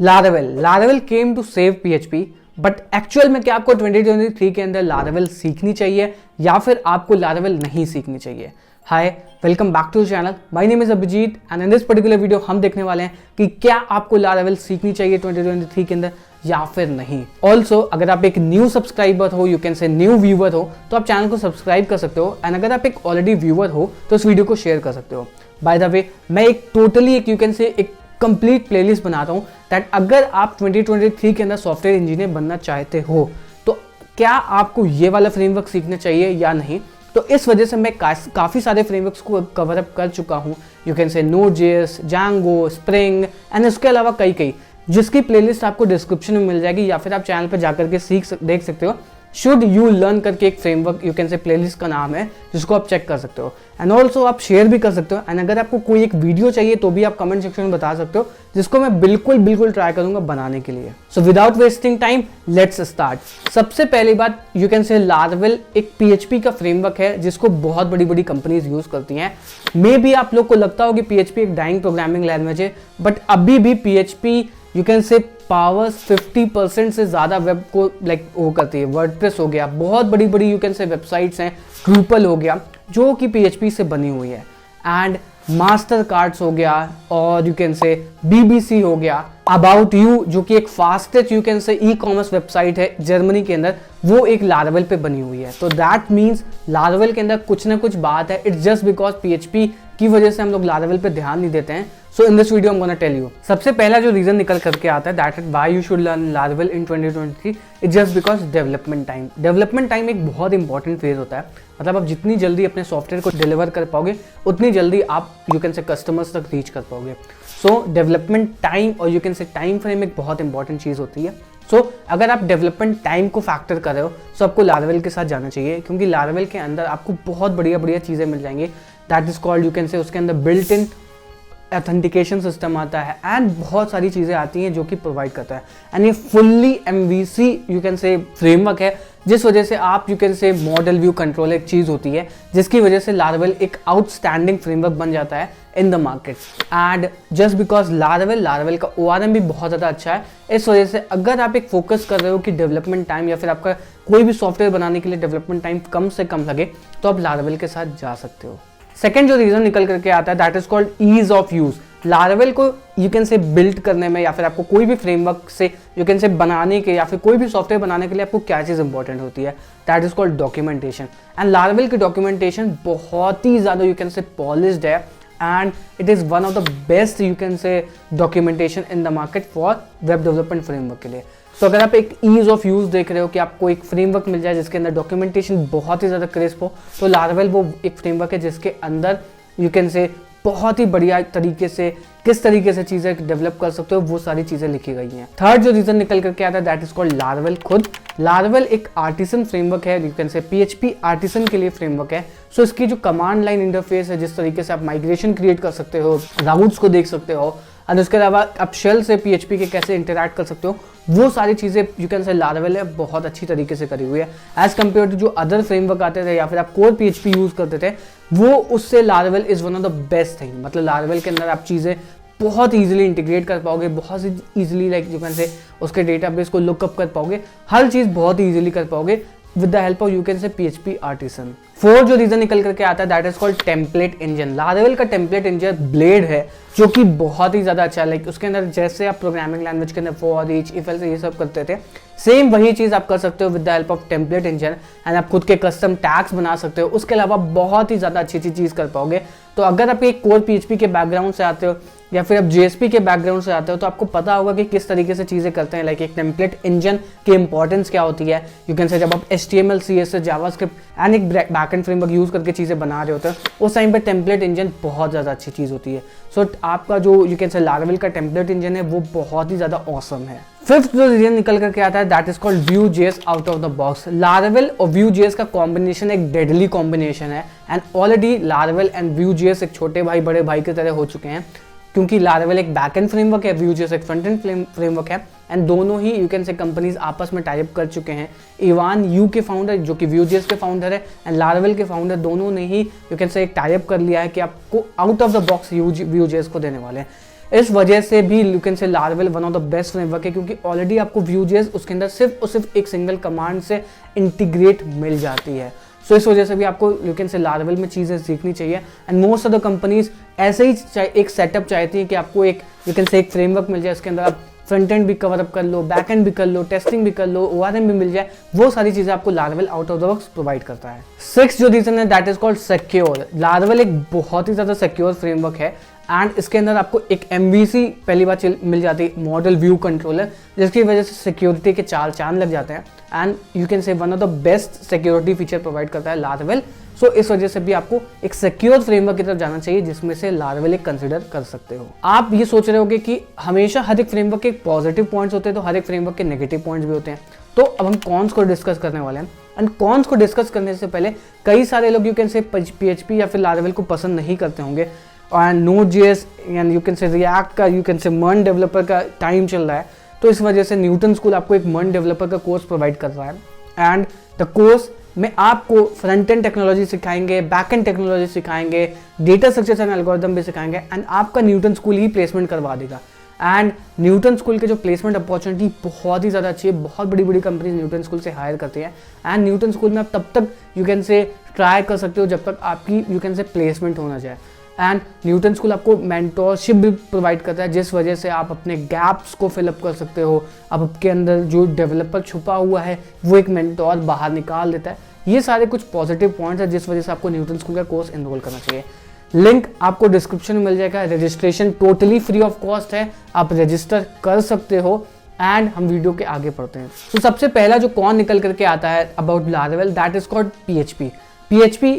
Laravel came to save PHP, but actual में क्या आपको 2023 के अंदर Laravel सीखनी चाहिए या फिर आपको Laravel नहीं सीखनी चाहिए। Hi, welcome back to channel. My name is Abhijeet and in this particular video हम देखने वाले हैं कि क्या आपको Laravel सीखनी चाहिए 2023 के अंदर या फिर नहीं। ऑल्सो अगर आप एक न्यू सब्सक्राइबर हो, यू कैन से न्यू व्यूअर हो, तो आप चैनल को सब्सक्राइब कर सकते हो एंड अगर आप एक ऑलरेडी व्यूअर हो तो इस वीडियो को शेयर कर सकते हो। बाय द वे, मैं एक टोटली यू कैन से एक कंप्लीट प्लेलिस्ट बनाता हूँ दैट अगर आप 2023 के अंदर सॉफ्टवेयर इंजीनियर बनना चाहते हो तो क्या आपको ये वाला फ्रेमवर्क सीखना चाहिए या नहीं। तो इस वजह से मैं काफ़ी सारे फ्रेमवर्क्स को कवर अप कर चुका हूँ। यू कैन से Node.js, Django, Spring एंड इसके अलावा कई जिसकी प्लेलिस्ट आपको डिस्क्रिप्शन में मिल जाएगी या फिर आप चैनल पर जाकर के देख सकते हो। शुड यू लर्न करके एक फ्रेमवर्क यू कैन से प्लेलिस्ट का नाम है जिसको आप चेक कर सकते हो एंड ऑल्सो आप शेयर भी कर सकते हो एंड अगर आपको कोई एक वीडियो चाहिए तो भी आप कमेंट सेक्शन में बता सकते हो जिसको मैं बिल्कुल ट्राई करूंगा बनाने के लिए। So without wasting time let's start. सबसे पहली बात, यू कैन से Laravel एक PHP का फ्रेमवर्क है जिसको बहुत बड़ी कंपनीज यूज करती हैं। मे बी आप लोग को लगता हो कि PHP एक डाइंग प्रोग्रामिंग लैंग्वेज है, बट अभी भी PHP यू कैन से पावर 50% से ज़्यादा वेब को वो करती है। वर्डप्रेस हो गया, बहुत बड़ी यू कैन से वेबसाइट्स हैं, Drupal हो गया जो कि PHP से बनी हुई है एंड मास्टर कार्ड्स हो गया और यू कैन से BBC हो गया, अबाउट यू जो कि एक fastest you can say e-commerce website है जर्मनी के अंदर, वो एक Laravel पे बनी हुई है। तो दैट मीन्स Laravel के अंदर कुछ ना कुछ बात है। इट्स जस्ट बिकॉज PHP की वजह से हम लोग Laravel पे ध्यान नहीं देते हैं। So in this video I am gonna tell you, सबसे पहला जो रीजन निकल करके आता है that is why you should learn Laravel in 2023 is just because development time. Development time एक बहुत इंपॉर्टेंट फेज होता है। मतलब आप जितनी जल्दी अपने सॉफ्टवेयर को डिलीवर कर पाओगे उतनी जल्दी आप यू कैन से कस्टमर्स तक रीच कर पाओगे। सो डेवलपमेंट टाइम और यू कैन से टाइम फ्रेम एक बहुत इंपॉर्टेंट चीज़ होती है। सो अगर आप डेवलपमेंट टाइम को फैक्टर कर रहे हो तो आपको Laravel के साथ जाना चाहिए, क्योंकि Laravel के अंदर आपको बहुत बढ़िया चीज़ें मिल जाएंगी। That is called you can से उसके अंदर बिल्ट इन ऑथेंटिकेशन सिस्टम आता है एंड बहुत सारी चीज़ें आती हैं जो कि प्रोवाइड करता है एंड ये फुल्ली MVC यू कैन से फ्रेमवर्क है, जिस वजह से आप यू कैन से मॉडल व्यू कंट्रोल एक चीज़ होती है जिसकी वजह से Laravel एक आउटस्टैंडिंग फ्रेमवर्क बन जाता है in the market. And just because Laravel का ORM भी बहुत ज़्यादा अच्छा है। इस वजह से अगर आप एक फोकस कर रहे हो कि डेवलपमेंट टाइम या फिर आपका कोई भी सॉफ्टवेयर बनाने के लिए डेवलपमेंट टाइम कम से कम लगे तो आप Laravel के साथ जा सकते हो। सेकेंड जो रीजन निकल करके आता है that is called ease of use. Laravel को यू कैन से बिल्ड करने में या फिर आपको कोई भी फ्रेमवर्क से यू कैन से बनाने के या फिर कोई भी सॉफ्टवेयर बनाने के लिए आपको क्या चीज़ इंपॉर्टेंट होती है, that is called documentation. And Laravel की डॉक्यूमेंटेशन बहुत ही ज़्यादा यू कैन से पॉलिश्ड है and it is one of the best you can से documentation in the market for web development framework के लिए। तो अगर आप एक ईज ऑफ यूज़ देख रहे हो कि आपको एक फ्रेमवर्क मिल जाए जिसके अंदर डॉक्यूमेंटेशन बहुत ही ज़्यादा क्रिस्प हो, तो Laravel वो एक फ्रेमवर्क है जिसके अंदर यू कैन से बहुत ही बढ़िया तरीके से किस तरीके से चीज़ें डेवलप कर सकते हो वो सारी चीज़ें लिखी गई हैं। थर्ड जो रीज़न निकल करके आता है दैट इज कॉल्ड Laravel खुद। Laravel एक आर्टिसन फ्रेमवर्क है, यू कैन से PHP आर्टिसन के लिए फ्रेमवर्क है। सो इसकी जो कमांड लाइन इंटरफेस है, जिस तरीके से आप माइग्रेशन क्रिएट कर सकते हो, राउट्स को देख सकते हो और उसके अलावा आप शेल से PHP के कैसे इंटरैक्ट कर सकते हो, वो सारी चीज़ें यू कैन से Laravel है बहुत अच्छी तरीके से करी हुई है एज कम्पेयर टू जो अदर फ्रेमवर्क आते थे या फिर आप कोर PHP यूज़ करते थे, वो उससे Laravel is one of the best thing. मतलब Laravel के अंदर आप चीज़ें बहुत ईजिली इंटीग्रेट कर पाओगे, बहुत ईजिली यू कैन से उसके डेटाबेस को लुकअप कर पाओगे, हर चीज़ बहुत ईजिली कर पाओगे with the help of you can से PHP आर्टिसन। फोर्थ जो रीजन निकल करके आता है that is called template engine. Laravel का टेम्पलेट इंजन ब्लेड है जो कि बहुत ही ज़्यादा अच्छा है। उसके अंदर जैसे आप प्रोग्रामिंग लैंग्वेज के अंदर फॉर, ईच, इफ एल्स ये सब करते थे, सेम वही चीज़ आप कर सकते हो with the help of template engine and आप खुद के कस्टम टैग्स बना सकते हो। उसके अलावा बहुत ही ज़्यादा अच्छी चीज़ कर पाओगे। तो अगर आप एक कोर PHP के बैकग्राउंड से आते हो या फिर आप JSP के बैकग्राउंड से आते हो तो आपको पता होगा कि किस तरीके से चीज़ें करते हैं। एक टेम्पलेट इंजन की इंपॉर्टेंस क्या होती है। यू कैन से जब आप HTML, CSS, जावास्क्रिप्ट एंड एक बैकएंड फ्रेमवर्क यूज़ करके चीज़ें बना रहे होते हैं उस टाइम पर टेम्पलेट इंजन बहुत ज़्यादा अच्छी चीज़ होती है। सो आपका जो यू कैन से Laravel का टेम्पलेट इंजन है वो बहुत ही ज़्यादा ऑसम है। फिफ्थ जो रीजन निकल करके आता है that is called Vue.js out of the box. Laravel और Vue.js का कॉम्बिनेशन एक डेडली कॉम्बिनेशन है and already Laravel and Vue.js एक छोटे भाई बड़े भाई की तरह हो चुके हैं, क्योंकि Laravel एक बैकएंड फ्रेमवर्क है, Vue.js एक फ्रंट एंड फ्रेमवर्क है एंड दोनों ही यू कैन से कंपनीज आपस में टाइप कर चुके हैं। इवान यू के फाउंडर जो कि Vue.js के फाउंडर है एंड Laravel के फाउंडर दोनों ने ही यू कैन से एक टाइप कर लिया है कि आपको out of the box Vue.js को देने वाले हैं। इस वजह से भी यू कैन से Laravel one of the best framework है, क्योंकि ऑलरेडी आपको Vue.js उसके अंदर सिर्फ और सिर्फ एक सिंगल कमांड से इंटीग्रेट मिल जाती है। सो इस वजह से भी आपको यू कैन से लारावेल में चीज़ें सीखनी चाहिए। And most of the companies ऐसे ही एक सेटअप चाहती है कि आपको एक यू कैन से एक फ्रेमवर्क मिल जाए, इसके अंदर आप फ्रंट एंड भी कवर अप कर लो, बैक एंड भी कर लो, टेस्टिंग भी कर लो, ORM भी मिल जाए। वो सारी चीज़ें आपको Laravel out of the box provide करता है। 6 जो रीजन है that is called secure. Laravel एक बहुत ही ज़्यादा सिक्योर फ्रेमवर्क है एंड इसके अंदर आपको एक MVC पहली बार मिल जाती है, मॉडल व्यू कंट्रोलर, जिसकी वजह से सिक्योरिटी के 4 चांद लग जाते हैं। एंड यू कैन से one of the best security feature provide करता है लारावेल। सो इस वजह से भी आपको एक सिक्योर फ्रेमवर्क की तरफ जाना चाहिए, जिसमें से लारावेल एक कंसिडर कर सकते हो। आप ये सोच रहे होगे कि हमेशा हर एक फ्रेमवर्क के पॉजिटिव पॉइंट्स होते हैं, तो हर एक फ्रेमवर्क के नेगेटिव पॉइंट्स भी होते हैं। तो अब हम कॉन्स को डिस्कस करने वाले हैं। एंड कॉन्स को डिस्कस करने से पहले कई सारे लोग यू कैन से PHP या फिर लारावेल को पसंद नहीं करते होंगे, और Node.js एंड यू कैन से React का यू कैन से MERN डेवलपर का टाइम चल रहा है, तो इस वजह से न्यूटन स्कूल आपको एक MERN डेवलपर का कोर्स प्रोवाइड कर रहा है। एंड द कोर्स में आपको फ्रंट एंड टेक्नोलॉजी सिखाएंगे, बैक एंड टेक्नोलॉजी सिखाएंगे, डेटा स्ट्रक्चर्स एंड एल्गोरिथम भी सिखाएंगे, एंड आपका न्यूटन स्कूल ही प्लेसमेंट करवा देगा। एंड न्यूटन स्कूल के जो प्लेसमेंट अपॉर्चुनिटी बहुत ही ज़्यादा अच्छी है, बहुत बड़ी बड़ी कंपनीज न्यूटन स्कूल से हायर करती हैं। एंड न्यूटन स्कूल में आप तब तक यू कैन से ट्राई कर सकते हो जब तक आपकी यू कैन से प्लेसमेंट होना जाए। एंड न्यूटन स्कूल आपको मेंटोरशिप भी प्रोवाइड करता है, जिस वजह से आप अपने गैप्स को फिलअप कर सकते हो। अब आपके अंदर जो डेवलपर छुपा हुआ है वो एक मेंटोर बाहर निकाल देता है। ये सारे कुछ पॉजिटिव पॉइंट्स हैं जिस वजह से आपको न्यूटन स्कूल का कोर्स एनरोल करना चाहिए। लिंक आपको डिस्क्रिप्शन में मिल जाएगा। Registration totally free of cost है, आप रजिस्टर कर सकते हो। एंड हम वीडियो के आगे पढ़ते हैं। तो सबसे पहला जो कॉन निकल करके आता है about Laravel that is called PHP। PHP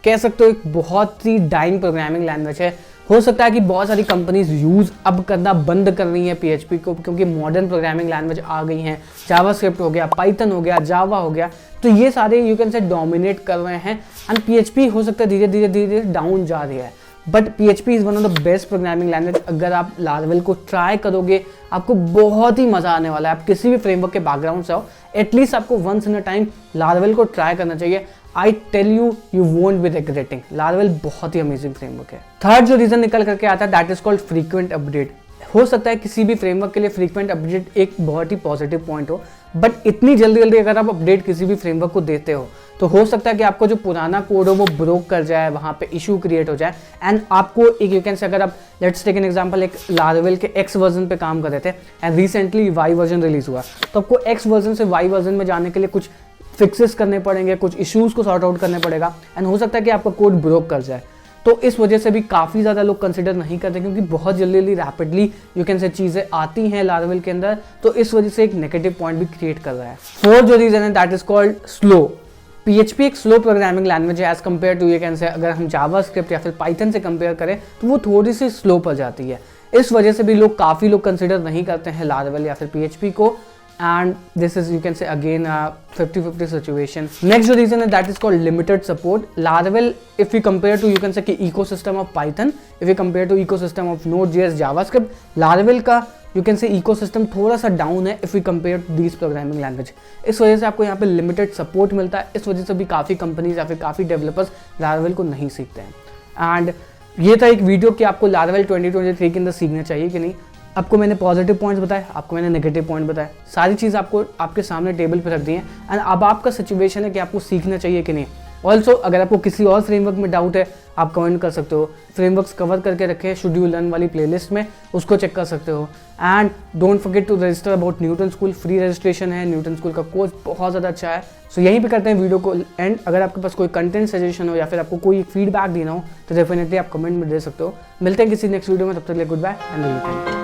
कह सकते हो एक बहुत ही डाइंग प्रोग्रामिंग लैंग्वेज है। हो सकता है कि बहुत सारी कंपनीज यूज़ अब करना बंद कर रही है PHP को, क्योंकि मॉडर्न प्रोग्रामिंग लैंग्वेज आ गई हैं। जावास्क्रिप्ट हो गया, पाइथन हो गया, जावा हो गया, तो ये सारे यू कैन से डोमिनेट कर रहे हैं। एंड PHP हो सकता है धीरे धीरे धीरे डाउन जा रही है, but PHP is one of the best programming language. अगर आप लारावेल को ट्राई करोगे आपको बहुत ही मज़ा आने वाला है। आप किसी भी फ्रेमवर्क के बैकग्राउंड से हो, एटलीस्ट आपको once in a time Laravel को ट्राई करना चाहिए। I tell you won't be regretting. Laravel बहुत ही अमेजिंग फ्रेमवर्क है। थर्ड जो रीजन निकल करके आता है that is called frequent update. हो सकता है किसी भी फ्रेमवर्क के लिए फ्रीक्वेंट अपडेट एक बहुत ही पॉजिटिव पॉइंट हो, बट इतनी जल्दी जल्दी अगर आप अपडेट किसी भी फ्रेमवर्क को देते हो तो हो सकता है कि आपको जो पुराना कोड हो वो ब्रोक कर जाए, वहाँ पे इशू क्रिएट हो जाए। एंड आपको एक यू कैन से अगर आप लेट्स टेक एन एग्जांपल, एक लारावेल के X वर्जन पे काम कर रहे थे and recently Y version release हुआ, तो आपको X वर्जन से Y वर्जन में जाने के लिए कुछ फिक्सेस करने पड़ेंगे, कुछ इश्यूज को सॉर्ट आउट करने पड़ेगा, एंड हो सकता है कि आपका कोड ब्रोक कर जाए। तो इस वजह से भी काफ़ी ज़्यादा लोग कंसिडर नहीं करते, क्योंकि बहुत जल्दी जल्दी रैपिडली यू कैन से चीज़ें आती हैं लारावेल के अंदर, तो इस वजह से एक नेगेटिव पॉइंट भी क्रिएट कर रहा है। फोर्थ जो रीज़न है that is called slow. PHP एक स्लो प्रोग्रामिंग लैंग्वेज है as compare to you can say अगर हम जावास्क्रिप्ट या फिर पाइथन से कंपेयर करें तो वो थोड़ी सी स्लो पड़ जाती है। इस वजह से भी काफ़ी लोग कंसिडर नहीं करते हैं लारावेल या फिर PHP को। And this is you can say again a 50-50 situation. Next जो reason है that is called limited support. Laravel if we compare to you can say कि ecosystem of Python, if we compare to ecosystem of Node.js, JavaScript, Laravel का you can say ecosystem थोड़ा सा down है if we compare to these programming language. इस वजह से आपको यहाँ पे limited support मिलता है। इस वजह से भी काफ़ी कंपनीज या फिर काफ़ी डेवलपर्स Laravel को नहीं सीखते हैं। एंड ये था एक वीडियो कि आपको Laravel 2023 के अंदर सीखना चाहिए कि नहीं। आपको मैंने पॉजिटिव पॉइंट्स बताए, आपको मैंने नेगेटिव पॉइंट बताए, सारी चीज़ आपको आपके सामने टेबल पे रख दी है। एंड अब आपका सिचुएशन है कि आपको सीखना चाहिए कि नहीं। ऑल्सो अगर आपको किसी और फ्रेमवर्क में डाउट है आप कमेंट कर सकते हो। फ्रेमवर्क्स कवर करके रखे हैं शुड यू लर्न वाली प्लेलिस्ट में, उसको चेक कर सकते हो। And don't forget to register about Newton School. Free registration है, न्यूटन स्कूल का कोर्स बहुत ज़्यादा अच्छा है। सो यहीं पे करते हैं वीडियो को एंड। अगर आपके पास कोई कंटेंट सजेशन हो या फिर आपको कोई फीडबैक देना हो तो डेफिनेटली आप कमेंट में दे सकते हो। मिलते हैं किसी नेक्स्ट वीडियो में, तब तक के लिए गुड बाय एंड